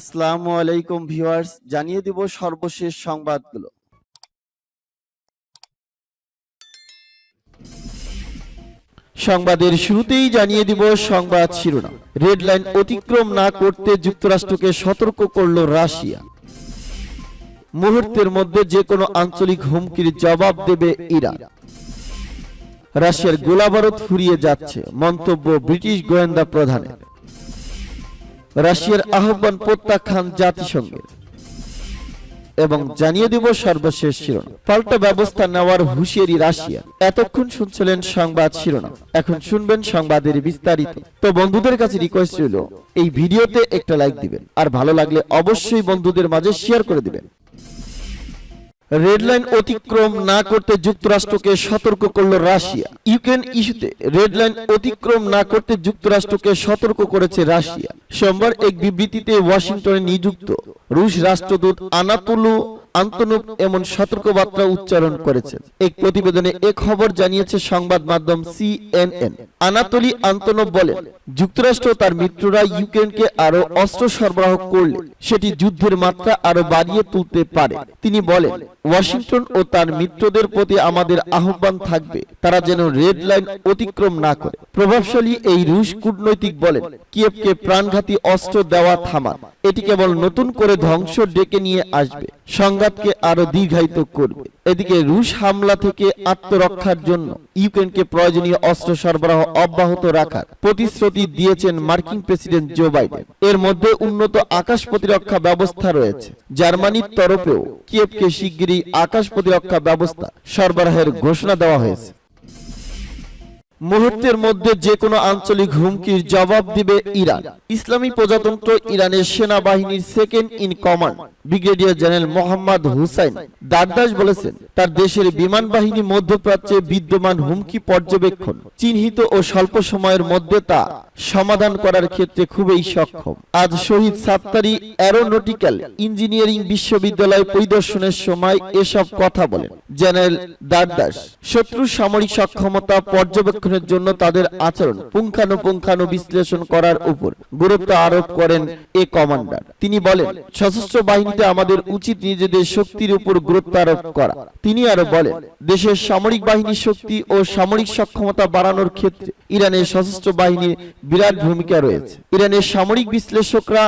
আসসালামু আলাইকুম ভিউয়ার্স, জানিয়ে দিব সর্বশেষ সংবাদগুলো। সংবাদের শুরুতেই জানিয়ে দিব সংবাদ শিরোনাম। রেড লাইন অতিক্রম না করতে যুক্তরাষ্ট্রকে সতর্ক করল রাশিয়া। মুহূর্তের মধ্যে যে কোনো আঞ্চলিক হুমকির জবাব দেবে ইরান। রাশিয়ার গোলাবারুদ ফুরিয়ে যাচ্ছে, মন্তব্য ব্রিটিশ গোয়েন্দা প্রধানের। রাশিয়ার আহ্বান প্রত্যাখ্যান জাতিসংঘের। এবং জানিয়ে দিব সর্বশেষ শিরোনাম। পাল্টা ব্যবস্থা নেওয়ার হুঁশিয়ারি রাশিয়া। এতক্ষণ শুনছিলেন সংবাদ শিরোনাম, এখন শুনবেন সংবাদের বিস্তারিত। তো বন্ধুদের কাছে রিকোয়েস্ট রইল, এই ভিডিওতে একটা লাইক দিবেন, আর ভালো লাগলে অবশ্যই বন্ধুদের মাঝে শেয়ার করে দিবেন। রেড লাইন অতিক্রম না করতে যুক্তরাষ্ট্রকে সতর্ক করল রাশিয়া। ইউক্রেন ইস্যুতে রেড লাইন অতিক্রম না করতে যুক্তরাষ্ট্রকে সতর্ক করেছে রাশিয়া। সোমবার এক বিবৃতিতে ওয়াশিংটনে নিযুক্ত রুশ রাষ্ট্রদূত আনাতোলি আন্তনোভ এমন সতর্কবার্তা উচ্চারণ করেছেন। এক প্রতিবেদনে এ খবর জানিয়েছে সংবাদ মাধ্যম সিএনএন। আনাতোলি আন্তনোভ বলেন, যুক্তরাষ্ট্র তার মিত্ররা ইউক্রেনকে আরো অস্ত্র সরবরাহ করলে সেটি যুদ্ধের মাত্রা আরো বাড়িয়ে তুলতে পারে। তিনি বলেন, ওয়াশিংটন ও তার মিত্রদের প্রতি আমাদের আহ্বান থাকবে তারা যেন রেড লাইন অতিক্রম না করে। প্রভাবশালী এই রুশ কূটনৈতিক বলেন, কিয়েভকে প্রাণঘাতী অস্ত্র দেওয়া থামান, এটি কেবল নতুন করে ধ্বংস ডেকে নিয়ে আসবে, সংঘাতকে আরো দীর্ঘায়িত করবে। এদিকে রুশ হামলা থেকে আত্মরক্ষার জন্য ইউক্রেনকে প্রয়োজনীয় অস্ত্র সরবরাহ অব্যাহত রাখার প্রতিশ্রুতি দিয়েছেন মার্কিন প্রেসিডেন্ট জো বাইডেন। এর মধ্যে উন্নত আকাশ প্রতিরক্ষা ব্যবস্থা রয়েছে। জার্মানির তরফেও কিয়েভকে শিগগিরই আকাশ প্রতিরক্ষা ব্যবস্থা সরবরাহের ঘোষণা দেওয়া হয়েছে। মুহূর্তের মধ্যে যে কোনো আঞ্চলিক হুমকির জবাব দিবে ইরান। ইসলামী প্রজাতন্ত্র ইরানের সেনাবাহিনীর second in command brigadier general Mohammad Hossein Dadras বলেছেন, তার দেশের বিমান বাহিনী মধ্যপ্রাচ্যে বিদ্যমান হুমকি পর্যবেক্ষণ, চিহ্নিত ও স্বল্প সময়ের মধ্যে তা সমাধান করার ক্ষেত্রে খুবই সক্ষম। আজ শহীদ সাত্তারি অ্যারোনটিক্যাল ইঞ্জিনিয়ারিং বিশ্ববিদ্যালয় পরিদর্শনের সময় এসব কথা বলেন জেনারেল দারদাস। শত্রু সামরিক সক্ষমতা পর্যবেক্ষণের জন্য তাদের আচরণ পুঙ্খানুপুঙ্খানু বিশ্লেষণ করার উপর গুরুত্ব আরোপ করেন এ কমান্ডার। তিনি বলেন, সশস্ত্র বাহিনীতে আমাদের উচিত নিজেদের শক্তির উপর গুরুত্ব আরোপ করা। তিনি আরো বলেন, দেশের সামরিক বাহিনীর শক্তি ও সামরিক সক্ষমতা বাড়ানোর ক্ষেত্রে ইরানের সশস্ত্র বাহিনীর বিরাট ভূমিকা রয়েছে। ইরানের সামরিক বিশ্লেষকরা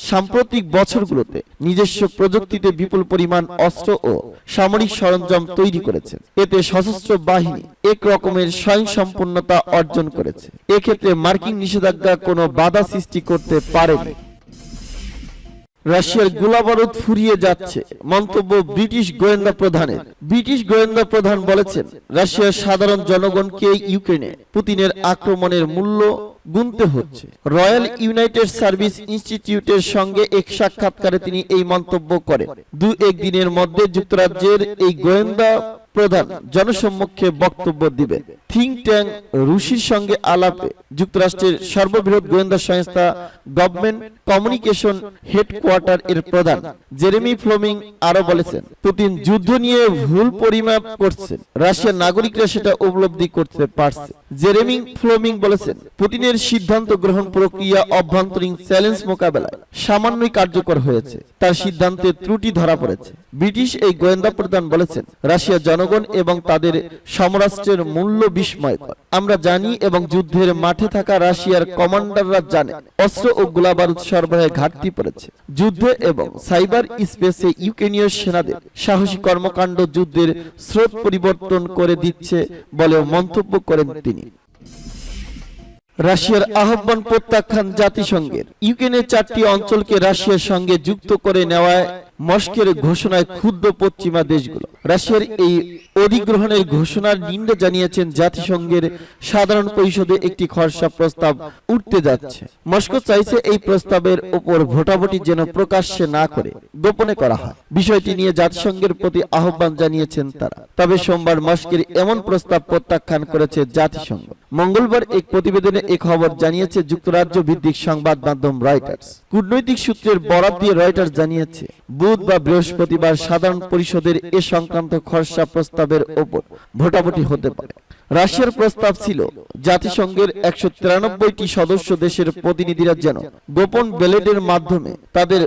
সাম্প্রতিক বছরগুলোতে নিজস্ব প্রযুক্তিতে বিপুল পরিমাণ অস্ত্র ও সামরিক সরঞ্জাম তৈরি করেছে। এতে সশস্ত্র বাহিনী এক রকমের স্বয়ংসম্পূর্ণতা অর্জন করেছে। এক্ষেত্রে মার্কিন নিষেধাজ্ঞা কোনো বাধা সৃষ্টি করতে পারেনি। রাশিয়ার গোলাবারুদ ফুরিয়ে যাচ্ছে, মন্তব্য ব্রিটিশ গোয়েন্দা প্রধানের। ব্রিটিশ গোয়েন্দা প্রধান বলেছেন, রাশিয়ার সাধারণ জনগণকে ইউক্রেনে পুতিনের আক্রমণের মূল্য গুনতে হচ্ছে। রয়্যাল ইউনাইটেড সার্ভিস ইনস্টিটিউটের সঙ্গে এক সাক্ষাৎকারে তিনি এই মন্তব্য করেন। এক দিনের মধ্যে যুক্তরাজ্যের এই গোয়েন্দা প্রধান জনসম্মুখে বক্তব্য দিবেন। থিঙ্ক ট্যাঙ্ক রুশির সঙ্গে আলাপে যুক্তরাষ্ট্রের সর্ববৃহৎ গোয়েন্দা সংস্থা গভর্নমেন্ট কমিউনিকেশন হেডকোয়ার্টার এর প্রধান জেরেমি ফ্লোমিং আরো বলেছেন, পুতিন যুদ্ধ নিয়ে ভুল পরিমাপ করছেন, রাশিয়ার নাগরিকরা সেটা উপলব্ধি করতে পারছে। জেরেমি ফ্লোমিং বলেছেন, পুতিনের সিদ্ধান্ত গ্রহণ প্রক্রিয়া অভ্যন্তরীণ চ্যালেঞ্জ মোকাবেলায় সামান্যই কার্যকর হয়েছে, তার সিদ্ধান্তে ত্রুটি ধরা পড়েছে। ব্রিটিশ এই গোয়েন্দা প্রধান বলেছেন, রাশিয়ার জনগণ এবং তাদের সমরাষ্ট্রের মূল্য বিস্ময়কর। আমরা জানি এবং যুদ্ধের মাঠে থাকা রাশিয়ার কমান্ডাররা জানে অস্ত্র ও গোলাবারুদ সরবরাহে ঘাটতি পড়েছে। যুদ্ধ এবং সাইবার স্পেসে ইউক্রেনীয় সেনাদের সাহসী কর্মকাণ্ড যুদ্ধের স্রোত পরিবর্তন করে দিচ্ছে বলেও মন্তব্য করেন তিনি। রাশিয়ার আহ্বান প্রত্যাখ্যান জাতিসংঘের। ইউক্রেনের 4টি অঞ্চলকে রাশিয়ার সঙ্গে যুক্ত করে নেওয়ায় মস্কোর ঘোষণায় ক্ষুব্ধ পশ্চিমা দেশগুলো। রাশিয়ার এই অধিগ্রহণের ঘোষণার নিন্দা জানিয়েছেন জাতিসংঘের সাধারণ পরিষদে একটি খসড়া প্রস্তাব উঠতে যাচ্ছে। মস্কো চাইছে এই প্রস্তাবের উপর ভোটাভুটি যেন প্রকাশ্যে না করে গোপনে করা হয়। বিষয়টি নিয়ে জাতিসংঘের প্রতি আহ্বান জানিয়েছেন তারা। তবে সোমবার মস্কোর এমন প্রস্তাব প্রত্যাখ্যান করেছে জাতিসংঘ। মঙ্গলবার এক প্রতিবেদনে এ খবর জানিয়েছে যুক্তরাজ্য ভিত্তিক সংবাদ মাধ্যম রয়টার্স। কূটনৈতিক সূত্রের বরাত দিয়ে রয়টার্স জানিয়েছে, বুধ বা বৃহস্পতিবার সাধারণ পরিষদের এ সংক্রান্ত খসড়া প্রস্তাবের ওপর ভোটাভুটি হতে পারে। রাশিয়ার প্রস্তাব ছিল জাতিসংঘের 193টি সদস্য দেশের প্রতিনিধিরা যেন গোপন ব্যালটের মাধ্যমে তাদের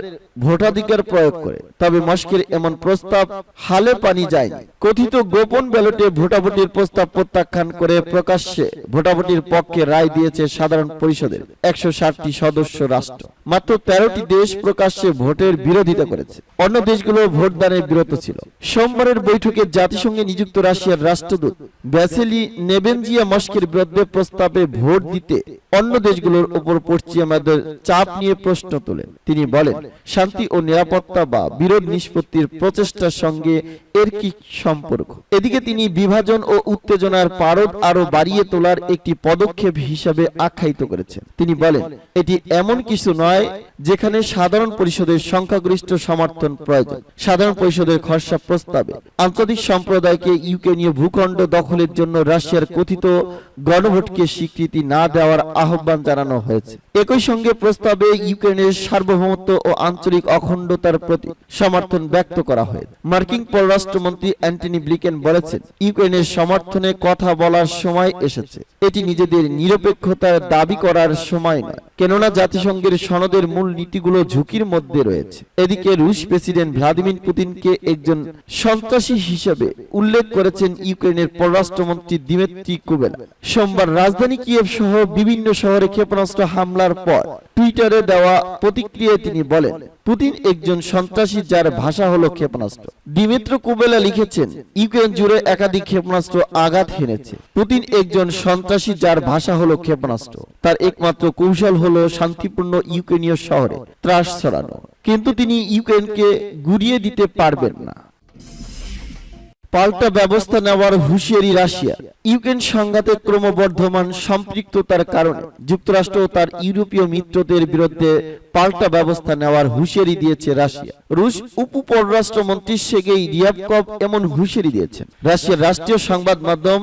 ভোটাধিকার প্রয়োগ করে। তবে মস্কোর এমন প্রস্তাব হালে পানি যায়নি। কথিত গোপন ব্যালটে ভোটাভুটির প্রস্তাব প্রত্যাখ্যান করে প্রকাশ্যে ভোটাভুটির পক্ষে রায় দিয়েছে সাধারণ পরিষদের 160টি সদস্য রাষ্ট্র। মাত্র 13টি দেশ প্রকাশ্যে ভোটের বিরোধিতা করেছে, অন্য দেশগুলো ভোটদানে বিরত ছিল। সোমবারের বৈঠকে জাতিসংঘে নিযুক্ত রাশিয়ার রাষ্ট্রদূত ভ্যাসিলি নেবেনজিয়া মস্কোর বিরুদ্ধে প্রস্তাবে ভোট দিতে অন্য দেশগুলোর উপর পশ্চিমাদের চাপ নিয়ে প্রশ্ন তোলেন। তিনি বলেন, শান্তি ও নিরাপত্তা বা বিরোধ নিষ্পত্তির প্রচেষ্টার সঙ্গে এর কি সম্পর্ক? এদিকে তিনি বিভাজন ও উত্তেজনার পারদ আরো বাড়িয়ে তোলার একটি পদক্ষেপ হিসাবে আখ্যায়িত করেছেন। তিনি বলেন, এটি এমন কিছু নয় যেখানে সাধারণ পরিষদের সংখ্যাগরিষ্ঠ সমর্থন প্রয়োজন। সাধারণ পরিষদের খসড়া প্রস্তাবে আন্তর্জাতিক সম্প্রদায়কে ইউক্রেনীয় ভূখণ্ড দখলের জন্য রাশিয়ার কথিত গণভোটকে স্বীকৃতি না দেওয়ার আহ্বান জানানো হয়েছে। একই সঙ্গে প্রস্তাবে ইউক্রেনের সার্বভৌমত্ব ও আঞ্চলিক অখণ্ডতার প্রতি সমর্থন ব্যক্ত করা হয়েছে। মার্কিন পররাষ্ট্রমন্ত্রী অ্যান্টনি ব্লিকেন বলেছেন, ইউক্রেনের সমর্থনে কথা বলার সময় এসেছে। এটি নিজেদের নিরপেক্ষতার দাবি করার সময় নয়, কেননা জাতিসংঘের সনদের মূল নীতিগুলো ঝুঁকির মধ্যে রয়েছে। এদিকে রুশ প্রেসিডেন্ট ভ্লাদিমির পুতিনকে একজন সন্ত্রাসী হিসেবে উল্লেখ করেছেন ইউক্রেনের পররাষ্ট্রমন্ত্রী দিমিত্রি কুবেলা। সোমবার রাজধানী কিয়েভ সহ বিভিন্ন শহরে ক্ষেপণাস্ত্র হামলার পর টুইটারে দেওয়া প্রতিক্রিয়ায় তিনি বলেন, পুতিন একজন সন্ত্রাসী যার ভাষা হলো ক্ষেপণাস্ত্র। দিমিত্রি কুবেলা লিখেছেন, ইউক্রেন জুড়ে একাধিক ক্ষেপণাস্ত্র আঘাত হেনেছে। পুতিন একজন সন্ত্রাসী যার ভাষা হলো ক্ষেপণাস্ত্র। তার একমাত্র কৌশল হলো শান্তিপূর্ণ ইউক্রেনীয় শহরে ত্রাস ছড়ানো, কিন্তু তিনি ইউক্রেনকে গুড়িয়ে দিতে পারবেন না। পাল্টা ব্যবস্থা নেওয়ার হুঁশিয়ারি রাশিয়া। ইউক্রেন সংঘাতে ক্রমবর্ধমান সম্পৃক্ততার কারণে যুক্তরাষ্ট্র ও তার ইউরোপীয় মিত্রদের বিরুদ্ধে পাল্টা ব্যবস্থা নেওয়ার হুঁশিয়ারি দিয়েছে রাশিয়া। রুশ উপপররাষ্ট্রমন্ত্রী সের্গেই রিয়াবকভ এমন হুঁশিয়ারি দিয়েছেন। রাশিয়ার রাষ্ট্রীয় সংবাদ মাধ্যম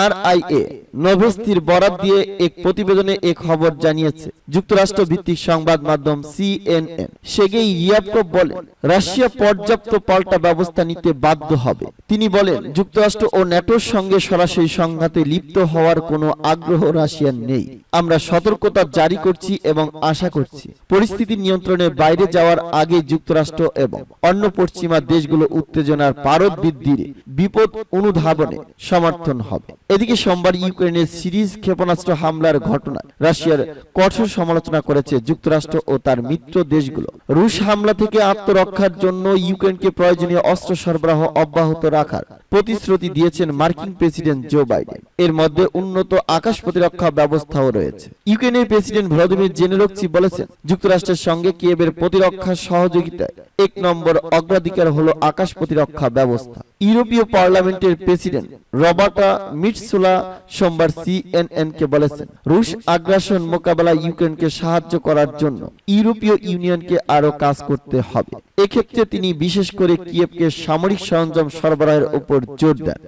RIA নোভেস্তির বরাত দিয়ে এক প্রতিবেদনে এক খবর জানিয়েছে যুক্তরাষ্ট্র ভিত্তিক সংবাদ মাধ্যম CNN। সের্গেই রিয়াবকভ বলেন, রাশিয়া পর্যাপ্ত পাল্টা ব্যবস্থা নিতে বাধ্য হবে। তিনি বলেন, যুক্তরাষ্ট্র ও ন্যাটোর সঙ্গে সরাসরি সংঘাতে লিপ্ত হওয়ার কোনো আগ্রহ রাশিয়ার নেই। আমরা সতর্কতা জারি করছি এবং আশা করছি পরিস্থিতি নিয়ন্ত্রণের বাইরে যাওয়ার আগে যুক্তরাষ্ট্র এবং অন্য পশ্চিমা দেশগুলো উত্তেজনার পারদ বৃদ্ধির বিপদ অনুধাবনে সমর্থন হবে। এদিকে সোমবার ইউক্রেনের সিরিজ ক্ষেপণাস্ত্র হামলার ঘটনায় রাশিয়ার কঠোর সমালোচনা করেছে যুক্তরাষ্ট্র ও তার মিত্র দেশগুলো। রুশ হামলা থেকে আত্মরক্ষার জন্য ইউক্রেনকে প্রয়োজনীয় অস্ত্র সরবরাহ অব্যাহত রাখার প্রতিশ্রুতি দিয়েছেন মার্কিন প্রেসিডেন্ট জো বাইডেন। এর মধ্যে উন্নত আকাশ প্রতিরক্ষা ব্যবস্থাও রয়েছে। ইউক্রেনের প্রেসিডেন্ট ভ্লাদিমির জেলেনস্কি বলেছেন, যুক্তরাষ্ট্রের সঙ্গে কিয়েভের প্রতিরক্ষা সহযোগিতায় 1 নম্বর অগ্রাধিকার হলো আকাশ প্রতিরক্ষা ব্যবস্থা। ইউরোপীয় পার্লামেন্টের প্রেসিডেন্ট রবার্টা মিটসোলা সোমবার CNN কে বলেছেন, রুশ আগ্রাসন মোকাবেলায় ইউক্রেনকে সাহায্য করার জন্য ইউরোপীয় ইউনিয়নকে আরো কাজ করতে হবে। এক্ষেত্রে তিনি বিশেষ করে কিয়েভকে সামরিক সরঞ্জাম সরবরাহের উপর জোর দেন।